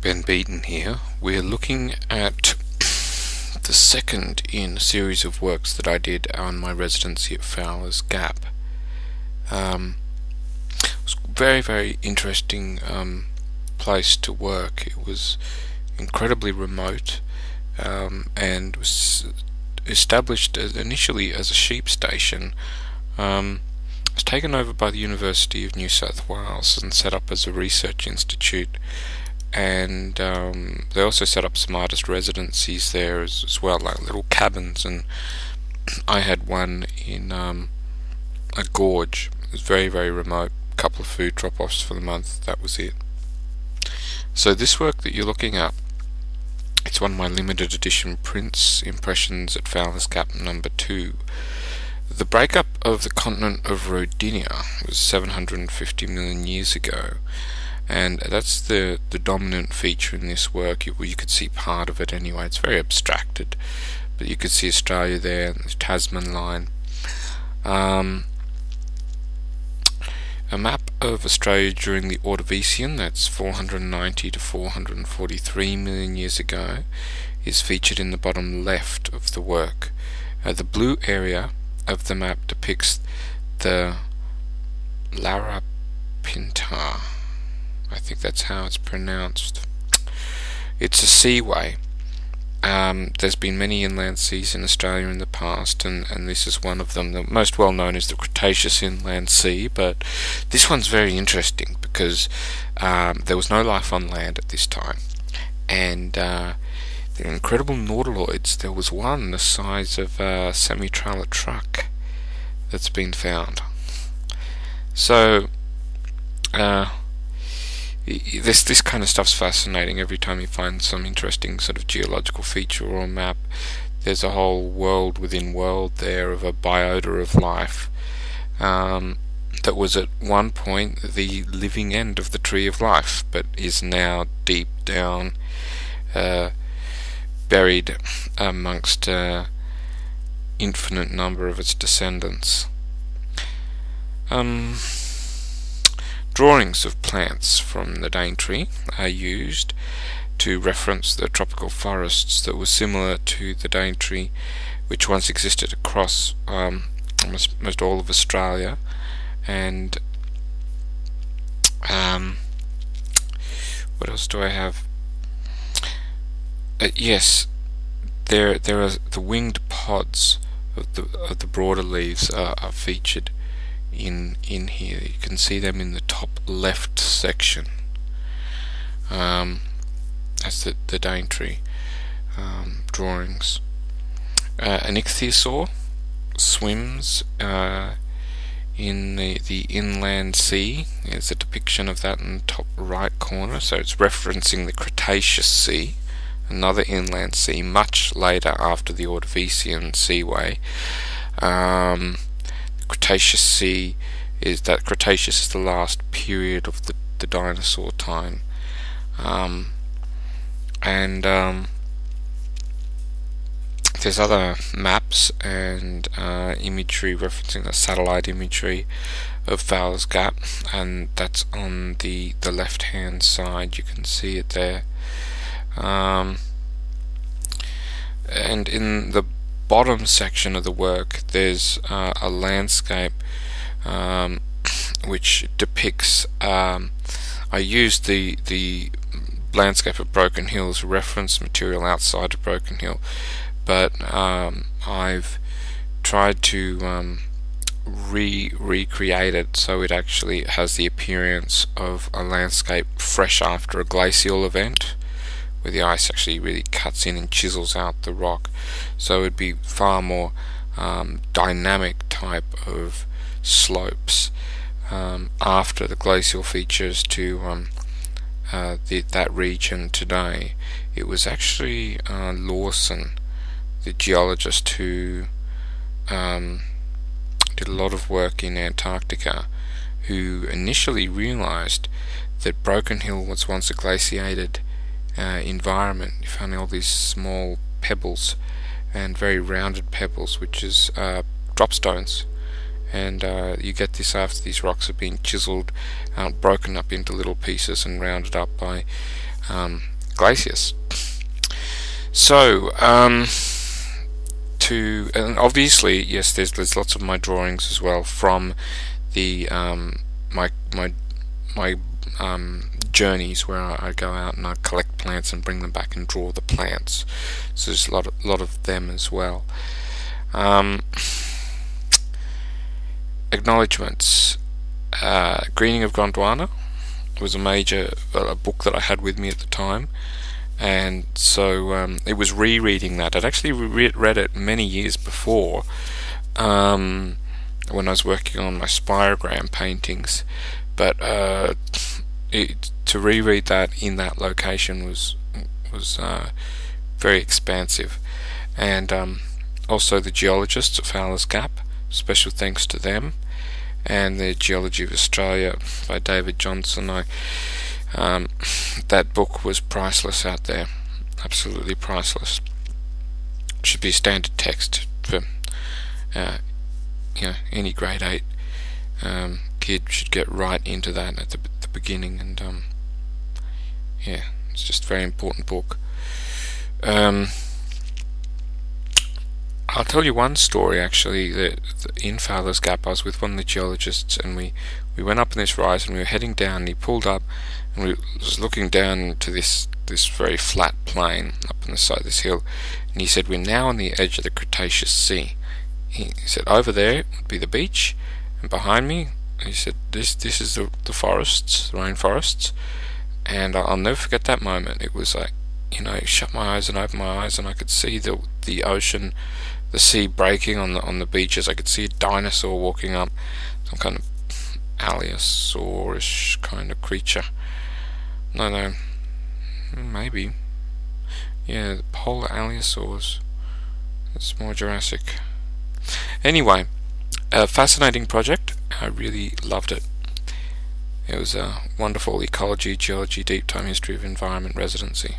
Ben Beeton here. We're looking at the second in a series of works that I did on my residency at Fowler's Gap. It was a very interesting place to work. It was incredibly remote and was established initially as a sheep station. It was taken over by the University of New South Wales and set up as a research institute, and they also set up some artist residencies there as well, like little cabins, and I had one in a gorge. It was very remote, a couple of food drop-offs for the month, that was it. So this work that you're looking at, it's one of my limited edition prints, Impressions-at-Fowlers-Gap-No2-Ben. The breakup of the continent of Rodinia was 750 million years ago, and that's the dominant feature in this work. You could see part of it anyway. It's very abstracted, but you could see Australia there, and the Tasman line. A map of Australia during the Ordovician, that's 490 to 443 million years ago, is featured in the bottom left of the work. The blue area of the map depicts the Larapinta. I think that's how it's pronounced. It's a seaway. There's been many inland seas in Australia in the past, and this is one of them. The most well known is the Cretaceous inland sea, but this one's very interesting because there was no life on land at this time, and the incredible nautiloids, there was one the size of a semi-trailer truck that's been found. So this kind of stuff's fascinating. Every time you find some interesting sort of geological feature or a map, there's a whole world within world there of a biota of life that was at one point the living end of the tree of life, but is now deep down, buried amongst infinite number of its descendants. Drawings of plants from the Daintree are used to reference the tropical forests that were similar to the Daintree, which once existed across almost all of Australia. And what else do I have? Yes, there are the winged pods of the broader leaves are featured in here. You can see them in the top left section. That's the Daintree drawings. An Ichthyosaur swims in the inland sea. There's a depiction of that in the top right corner, so it's referencing the Cretaceous sea, another inland sea much later after the Ordovician seaway. The Cretaceous sea is that Cretaceous is the last period of the dinosaur time, and there's other maps and imagery referencing the satellite imagery of Fowler's Gap, and that's on the left hand side. You can see it there, and in the bottom section of the work there's a landscape which depicts I used the landscape of Broken Hill as reference material outside of Broken Hill, but I've tried to recreate it so it actually has the appearance of a landscape fresh after a glacial event, where the ice actually really cuts in and chisels out the rock. So it'd be far more dynamic type of slopes after the glacial features to that region today. It was actually Lawson, the geologist who did a lot of work in Antarctica, who initially realized that Broken Hill was once a glaciated environment. You found all these small pebbles and very rounded pebbles, which is dropstones, and you get this after these rocks are being chiseled out, broken up into little pieces and rounded up by glaciers. So, and obviously, yes, there's lots of my drawings as well from the my journeys where I go out and I collect plants and bring them back and draw the plants. So there's a lot of them as well. Acknowledgements. Greening of Gondwana was a major book that I had with me at the time, and so it was rereading that. I'd actually read it many years before, when I was working on my spirogram paintings, but to reread that in that location was very expansive. And also the geologists at Fowler's Gap, special thanks to them, and the Geology of Australia by David Johnson. That book was priceless out there, absolutely priceless. Should be standard text for any grade 8 kid should get right into that at the beginning, and yeah, it's just a very important book. I'll tell you one story actually. That in Fowler's Gap I was with one of the geologists, and we went up in this rise and we were heading down, and he pulled up and we was looking down to this very flat plain up on the side of this hill, and he said, we're now on the edge of the Cretaceous Sea. He said, over there would be the beach, and behind me, he said, this is the forests, the rainforests. And I'll never forget that moment. It was like, shut my eyes and open my eyes, and I could see the ocean, the sea breaking on the beaches. I could see a dinosaur walking up, some kind of Ichthyosaur-ish kind of creature. No, maybe. Yeah, the polar Ichthyosaurs. It's more Jurassic. Anyway, a fascinating project. I really loved it. It was a wonderful ecology, geology, deep time history of environment residency.